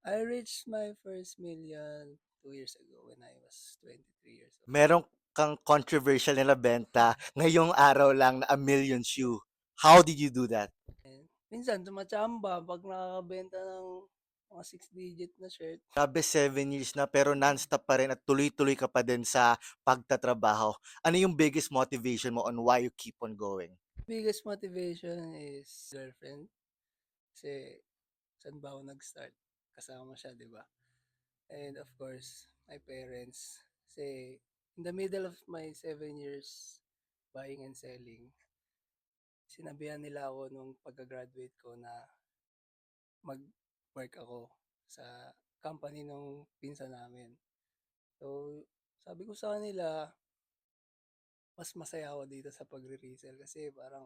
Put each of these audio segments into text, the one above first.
I reached my first million 2 years ago when I was 23 years old. Meron kang controversial na nabenta ngayong araw lang na a million shoe. How did you do that? And minsan tumatsamba 'pag nakakabenta ng mga six-digit na shirt. Grabe, 7 years na pero non-stop pa rin at tuloy-tuloy ka pa din sa pagtatrabaho. Ano yung biggest motivation mo on why you keep on going? Biggest motivation is girlfriend. Kasi saan ba ako nag-start? Kasama siya, 'di ba? And of course, my parents. Kasi in the middle of my 7 years buying and selling, sinabihan nila ako nung pagka-graduate ko na mag-work ako sa company nung pinsan namin. So, sabi ko sa kanila, mas masaya ako dito sa pagre-resell kasi parang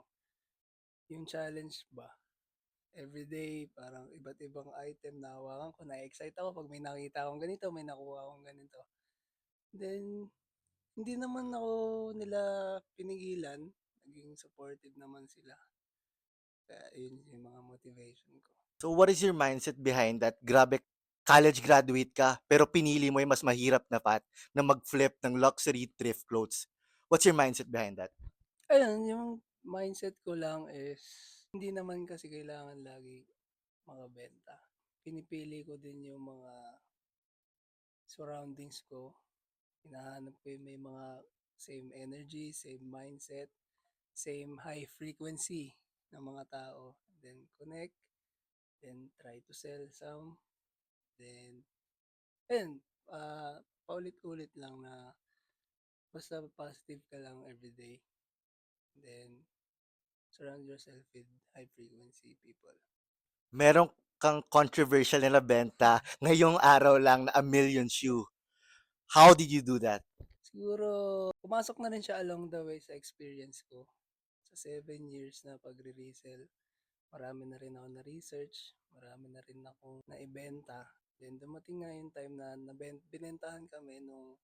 yung challenge ba, everyday parang iba't ibang item na hawakan ko, na-excite ako pag may nakita akong ganito, may nakuha akong ganito. Then, hindi naman ako nila pinigilan, naging supportive naman sila. Kaya yun yung mga motivation ko. So what is your mindset behind that? Grabe, college graduate ka pero pinili mo yung mas mahirap na path na mag-flip ng luxury thrift clothes. What's your mindset behind that? Ayun, yung mindset ko lang is hindi naman kasi kailangan lagi makabenta. Pinipili ko din yung mga surroundings ko. Hinahanap ko yung may mga same energy, same mindset, same high frequency ng mga tao. Then connect, then try to sell some, then ayun, paulit-ulit lang na basta positive ka lang everyday. Then surround yourself with high frequency people. Meron kang controversial na nabenta ngayong araw lang na a million shoe. How did you do that? Siguro pumasok na rin siya along the way sa experience ko. Sa 7 years na pagre-resell, marami na rin ako na-research, marami na rin akong naibenta. Then dumating nga yung time na binentahan kami nung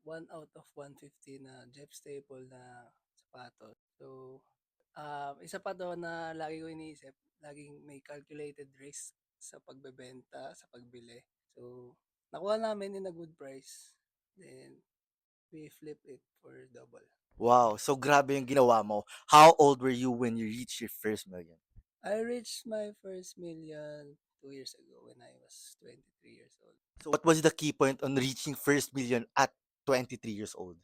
one out of 150 na Jeff Staple na sapatos. So, isa pa 'to na lagi ko iniisip, laging may calculated risk sa pagbebenta, sa pagbili. So, nakuha namin in a good price. Then, we flip it for double. Wow, so grabe yung ginawa mo. How old were you when you reached your first million? I reached my first million 2 years ago when I was 23 years old. So what was the key point on reaching first million at 23 years old?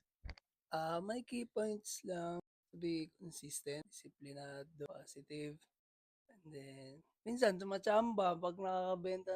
My key points lang to be consistent, disiplinado, positive, and then minsan tumatsamba 'pag nakakabenta